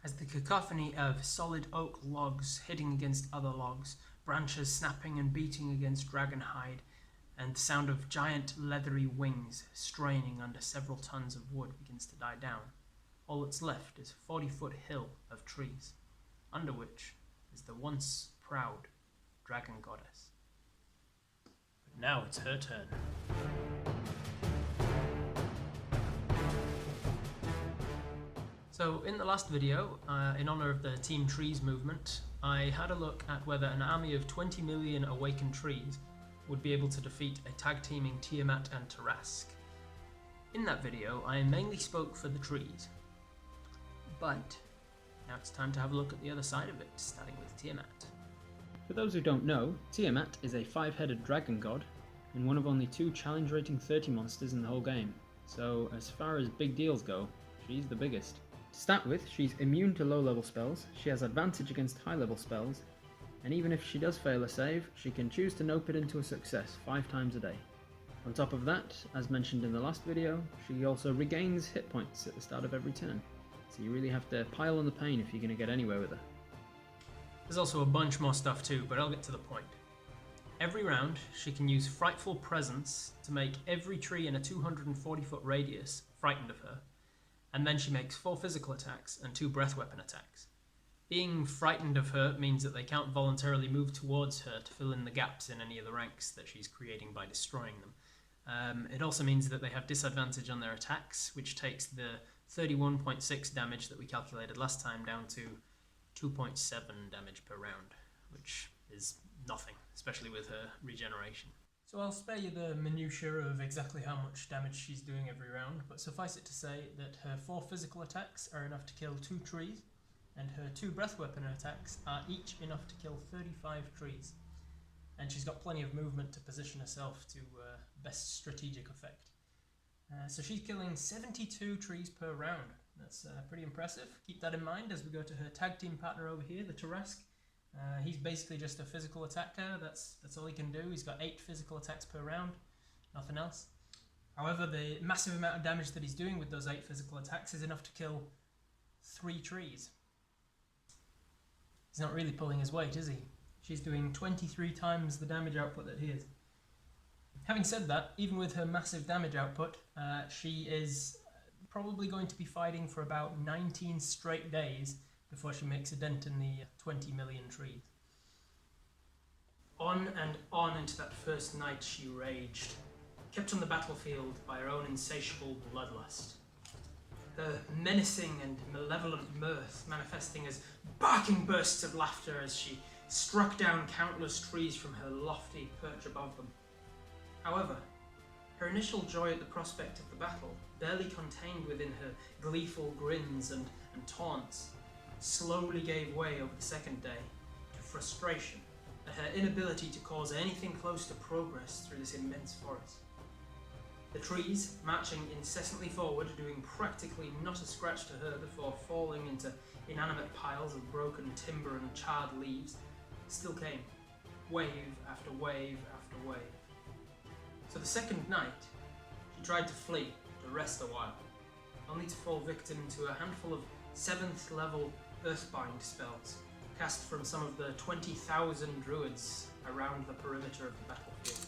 as the cacophony of solid oak logs hitting against other logs, branches snapping and beating against dragon hide, and the sound of giant leathery wings straining under several tons of wood begins to die down. All that's left is a 40-foot hill of trees, under which is the once proud dragon goddess. But now it's her turn. So in the last video, in honor of the Team Trees movement, I had a look at whether an army of 20 million awakened trees would be able to defeat a tag-teaming Tiamat and Tarrasque. In that video, I mainly spoke for the trees, but now it's time to have a look at the other side of it, starting with Tiamat. For those who don't know, Tiamat is a 5-headed dragon god, and one of only 2 challenge rating 30 monsters in the whole game, so as far as big deals go, she's the biggest. To start with, she's immune to low-level spells, she has advantage against high-level spells, and even if she does fail a save, she can choose to nope it into a success 5 times a day. On top of that, as mentioned in the last video, she also regains hit points at the start of every turn, so you really have to pile on the pain if you're going to get anywhere with her. There's also a bunch more stuff too, but I'll get to the point. Every round, she can use Frightful Presence to make every tree in a 240-foot radius frightened of her, and then she makes 4 physical attacks and 2 breath weapon attacks. Being frightened of her means that they can't voluntarily move towards her to fill in the gaps in any of the ranks that she's creating by destroying them. It also means that they have disadvantage on their attacks, which takes the 31.6 damage that we calculated last time down to 2.7 damage per round, which is nothing, especially with her regeneration. So I'll spare you the minutiae of exactly how much damage she's doing every round, but suffice it to say that her 4 physical attacks are enough to kill 2 trees, and her 2 breath weapon attacks are each enough to kill 35 trees. And she's got plenty of movement to position herself to best strategic effect. So she's killing 72 trees per round. That's pretty impressive. Keep that in mind as we go to her tag team partner over here, the Tarrasque. He's basically just a physical attacker. That's all he can do. He's got 8 physical attacks per round, nothing else. However, the massive amount of damage that he's doing with those 8 physical attacks is enough to kill 3 trees. He's not really pulling his weight, is he? She's doing 23 times the damage output that he is. Having said that, even with her massive damage output, she is probably going to be fighting for about 19 straight days before she makes a dent in the 20 million trees. On and on into that first night she raged, kept on the battlefield by her own insatiable bloodlust. Her menacing and malevolent mirth manifesting as barking bursts of laughter as she struck down countless trees from her lofty perch above them. However, her initial joy at the prospect of the battle, barely contained within her gleeful grins and taunts, slowly gave way over the second day to frustration at her inability to cause anything close to progress through this immense forest. The trees, marching incessantly forward, doing practically not a scratch to her before falling into inanimate piles of broken timber and charred leaves, still came, wave after wave after wave. So the second night, she tried to flee, to rest a while, only to fall victim to a handful of 7th level Earthbind spells, cast from some of the 20,000 druids around the perimeter of the battlefield.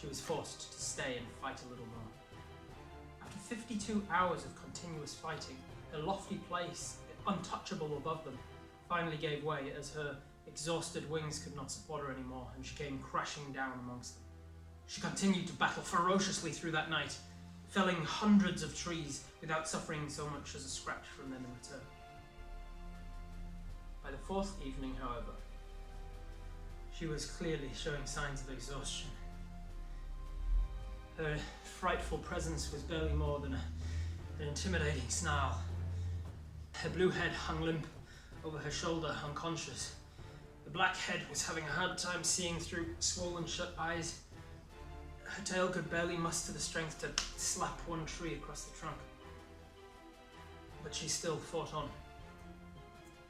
She was forced to stay and fight a little more. After 52 hours of continuous fighting, her lofty place, untouchable above them, finally gave way as her exhausted wings could not support her anymore, and she came crashing down amongst them. She continued to battle ferociously through that night, felling hundreds of trees without suffering so much as a scratch from them in return. By the 4th evening, however, she was clearly showing signs of exhaustion. Her frightful presence was barely more than an intimidating snarl. Her blue head hung limp over her shoulder, unconscious. The black head was having a hard time seeing through swollen shut eyes. Her tail could barely muster the strength to slap one tree across the trunk. But she still fought on.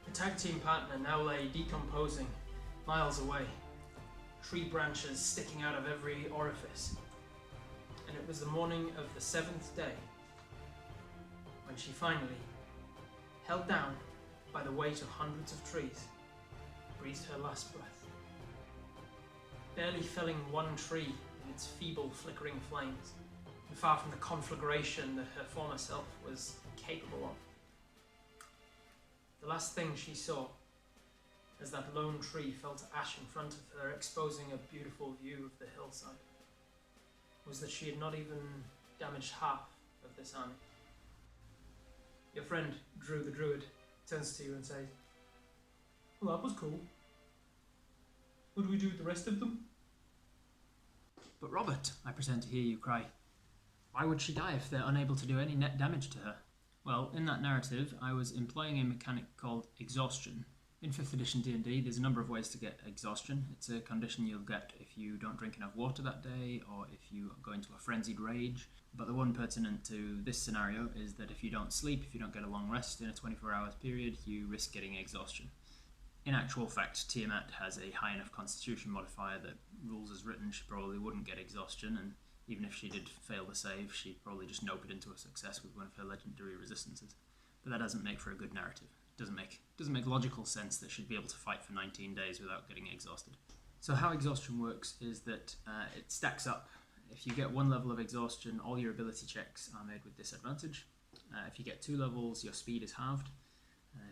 The tag team partner now lay decomposing miles away, tree branches sticking out of every orifice. And it was the morning of the 7th day when she finally held down by the weight of hundreds of trees, breathed her last breath. Barely filling one tree in its feeble, flickering flames, and far from the conflagration that her former self was capable of. The last thing she saw, as that lone tree fell to ash in front of her, exposing a beautiful view of the hillside, was that she had not even damaged half of this army. Your friend, Drew the Druid, turns to you and says, "Well, that was cool. What do we do with the rest of them?" But Robert, I pretend to hear you cry, why would she die if they're unable to do any net damage to her? Well, in that narrative, I was employing a mechanic called exhaustion. In 5th edition D&D, there's a number of ways to get exhaustion. It's a condition you'll get if you don't drink enough water that day, or if you go into a frenzied rage. But the one pertinent to this scenario is that if you don't sleep, if you don't get a long rest in a 24-hour period, you risk getting exhaustion. In actual fact, Tiamat has a high enough constitution modifier that, rules as written, she probably wouldn't get exhaustion, and even if she did fail the save, she'd probably just nope it into a success with one of her legendary resistances. But that doesn't make for a good narrative. It doesn't make logical sense that she'd be able to fight for 19 days without getting exhausted. So how exhaustion works is that it stacks up. If you get 1 level of exhaustion, all your ability checks are made with disadvantage. If you get 2 levels, your speed is halved.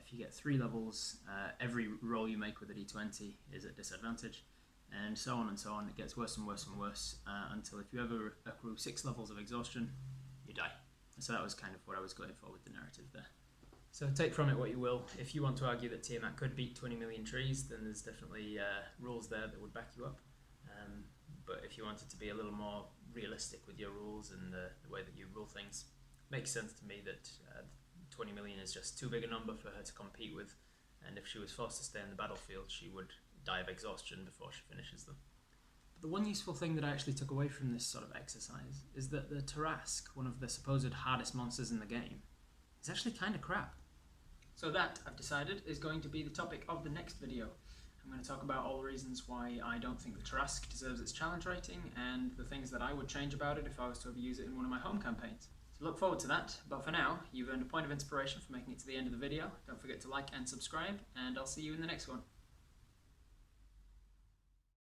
If you get 3 levels, every roll you make with a d20 is at disadvantage, and so on and so on. It gets worse and worse and worse until if you ever accrue 6 levels of exhaustion, you die. So that was kind of what I was going for with the narrative there. So take from it what you will. If you want to argue that Tiamat could beat 20 million trees, then there's definitely rules there that would back you up. But if you wanted to be a little more realistic with your rules and the way that you rule things, it makes sense to me that 20 million is just too big a number for her to compete with, and if she was forced to stay in the battlefield, she would die of exhaustion before she finishes them. But the one useful thing that I actually took away from this sort of exercise is that the Tarrasque, one of the supposed hardest monsters in the game, is actually kind of crap. So that, I've decided, is going to be the topic of the next video. I'm going to talk about all the reasons why I don't think the Tarrasque deserves its challenge rating, and the things that I would change about it if I was to ever use it in one of my home campaigns. So look forward to that, but for now, you've earned a point of inspiration for making it to the end of the video. Don't forget to like and subscribe, and I'll see you in the next one.